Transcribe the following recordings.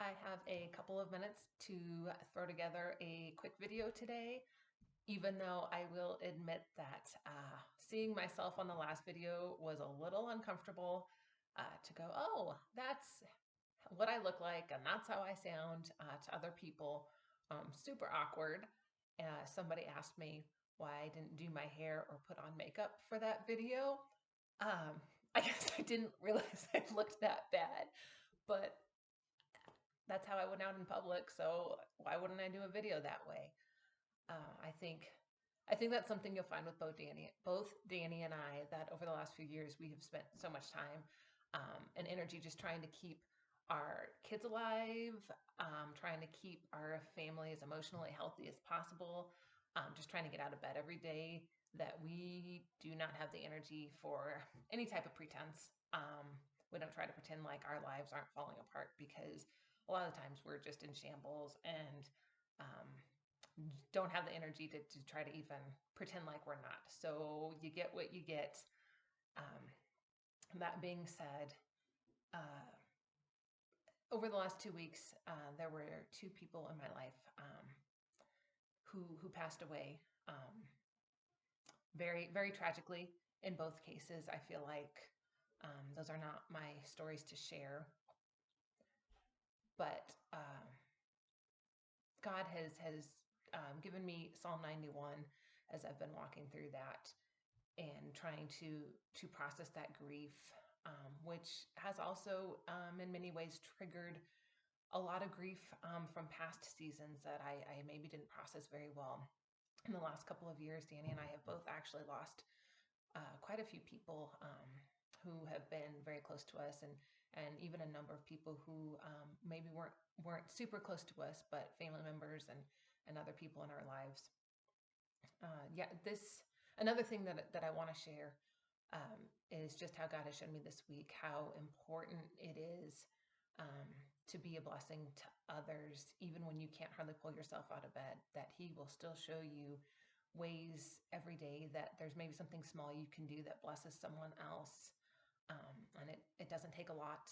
I have a couple of minutes to throw together a quick video today, even though I will admit that seeing myself on the last video was a little uncomfortable to go, oh, that's what I look like and that's how I sound to other people. Super awkward. Somebody asked me why I didn't do my hair or put on makeup for that video. Um, I guess I didn't realize I looked that bad, but that's how I went out in public. So why wouldn't I do a video that way? Uh, I think I think that's something you'll find with both Danny and I, that over the last few years we have spent so much time and energy just trying to keep our kids alive, trying to keep our family as emotionally healthy as possible, just trying to get out of bed every day, that we do not have the energy for any type of pretense. We don't try to pretend like our lives aren't falling apart, because a lot of the times we're just in shambles and um, don't have the energy to try to even pretend like we're not. So you get what you get. Um, that being said, uh, over the last 2 weeks, there were two people in my life who passed away, very very tragically. In both cases, I feel like those are not my stories to share, but God has given me Psalm 91 as I've been walking through that and trying to process that grief, which has also in many ways triggered a lot of grief from past seasons that I maybe didn't process very well. In the last couple of years, Danny and I have both actually lost quite a few people who have been very close to us, and even a number of people who maybe weren't super close to us, but family members and other people in our lives. Yeah, this another thing that I want to share is just how God has shown me this week how important it is um, to be a blessing to others, even when you can't hardly pull yourself out of bed. That He will still show you ways every day that there's maybe something small you can do that blesses someone else, and it doesn't take a lot.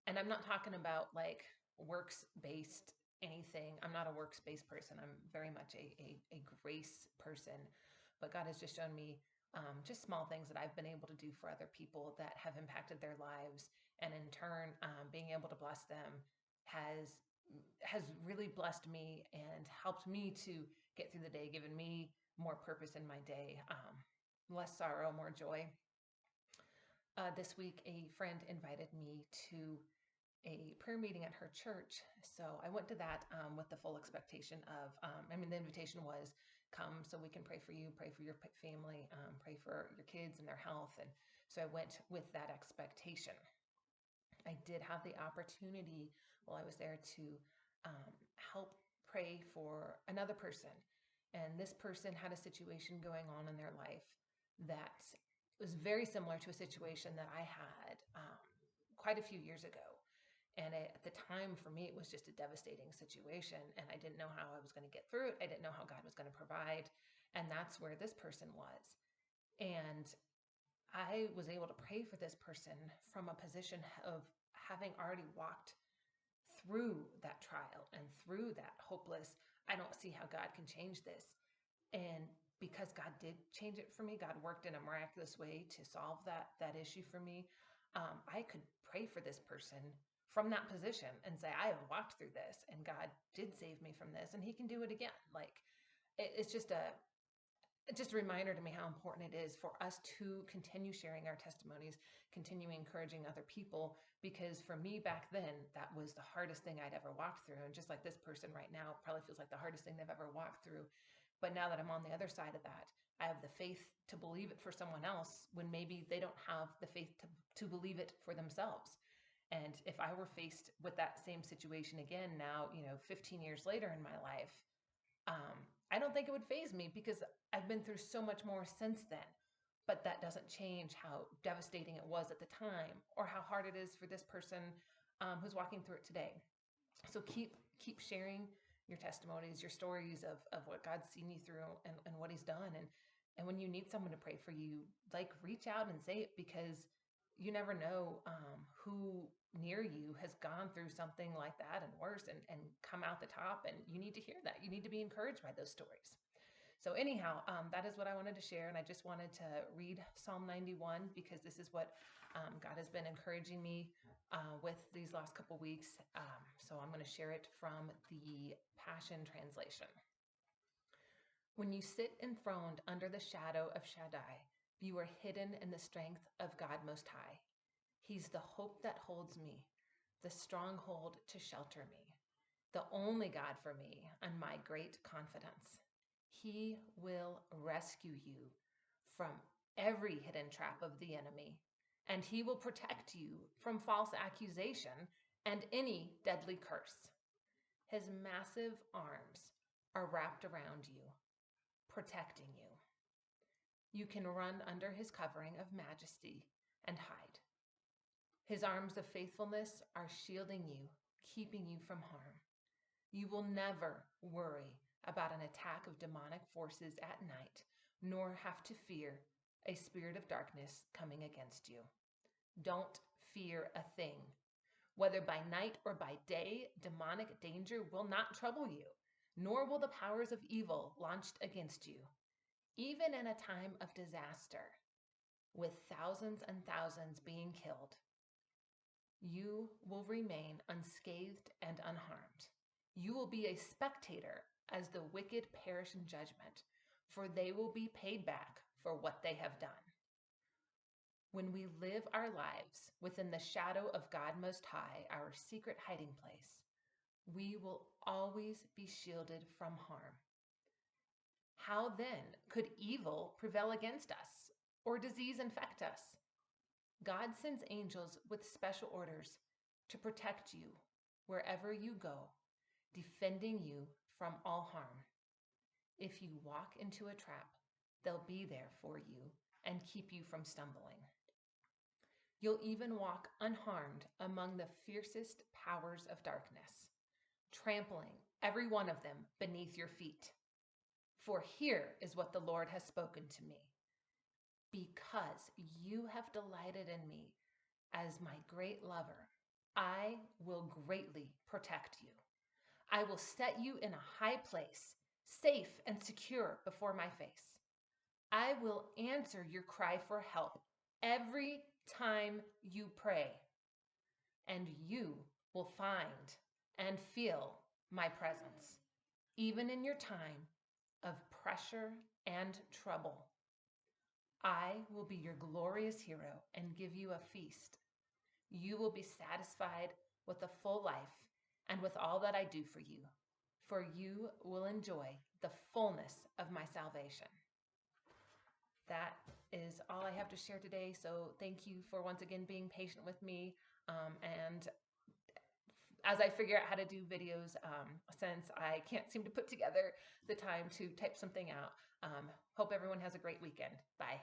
And I'm not talking about like works based anything. I'm not a works based person. I'm very much a grace person. But God has just shown me just small things that I've been able to do for other people that have impacted their lives. And in turn, being able to bless them has really blessed me and helped me to get through the day, given me more purpose in my day, less sorrow, more joy. This week, a friend invited me to a prayer meeting at her church. So I went to that with the full expectation of, the invitation was come so we can pray for you, pray for your family, pray for your kids and their health. And so I went with that expectation. I did have the opportunity while I was there to help pray for another person. And this person had a situation going on in their life that was very similar to a situation that I had quite a few years ago. And at the time, for me, it was just a devastating situation. And I didn't know how I was going to get through it. I didn't know how God was going to provide. And that's where this person was. And I was able to pray for this person from a position of having already walked through that trial and through that hopeless, I don't see how God can change this. And because God did change it for me, God worked in a miraculous way to solve that issue for me. I could pray for this person from that position and say, I have walked through this and God did save me from this and He can do it again. Like it's just a reminder to me how important it is for us to continue sharing our testimonies, continue encouraging other people. Because for me back then, that was the hardest thing I'd ever walked through. And just like this person right now probably feels like the hardest thing they've ever walked through. But now that I'm on the other side of that, I have the faith to believe it for someone else when maybe they don't have the faith to believe it for themselves. And if I were faced with that same situation again now, 15 years later in my life, um, I don't think it would faze me because I've been through so much more since then. But that doesn't change how devastating it was at the time or how hard it is for this person who's walking through it today. So keep sharing your testimonies, your stories of what God's seen you through and what He's done. And when you need someone to pray for you, like reach out and say it, because you never know who near you has gone through something like that and worse and come out the top. And you need to hear that. You need to be encouraged by those stories. So anyhow, that is what I wanted to share. And I just wanted to read Psalm 91 because this is what God has been encouraging me with these last couple weeks. So I'm going to share it from the Passion Translation. When you sit enthroned under the shadow of Shaddai, you are hidden in the strength of God Most High. He's the hope that holds me, the stronghold to shelter me, the only God for me and my great confidence. He will rescue you from every hidden trap of the enemy, and he will protect you from false accusation and any deadly curse. His massive arms are wrapped around you, protecting you. You can run under his covering of majesty and hide. His arms of faithfulness are shielding you, keeping you from harm. You will never worry about an attack of demonic forces at night, nor have to fear a spirit of darkness coming against you. Don't fear a thing. Whether by night or by day, demonic danger will not trouble you, nor will the powers of evil launched against you. Even in a time of disaster, with thousands and thousands being killed, you will remain unscathed and unharmed. You will be a spectator as the wicked perish in judgment, for they will be paid back for what they have done. When we live our lives within the shadow of God Most High, our secret hiding place, we will always be shielded from harm. How then could evil prevail against us or disease infect us? God sends angels with special orders to protect you wherever you go, defending you from all harm. If you walk into a trap, they'll be there for you and keep you from stumbling. You'll even walk unharmed among the fiercest powers of darkness, trampling every one of them beneath your feet. For here is what the Lord has spoken to me. Because you have delighted in me as my great lover, I will greatly protect you. I will set you in a high place, safe and secure before my face. I will answer your cry for help every time you pray, and you will find and feel my presence, even in your time of pressure and trouble. I will be your glorious hero and give you a feast. You will be satisfied with a full life and with all that I do for you will enjoy the fullness of my salvation. That is all I have to share today. So thank you for once again being patient with me. And as I figure out how to do videos, since I can't seem to put together the time to type something out, hope everyone has a great weekend. Bye.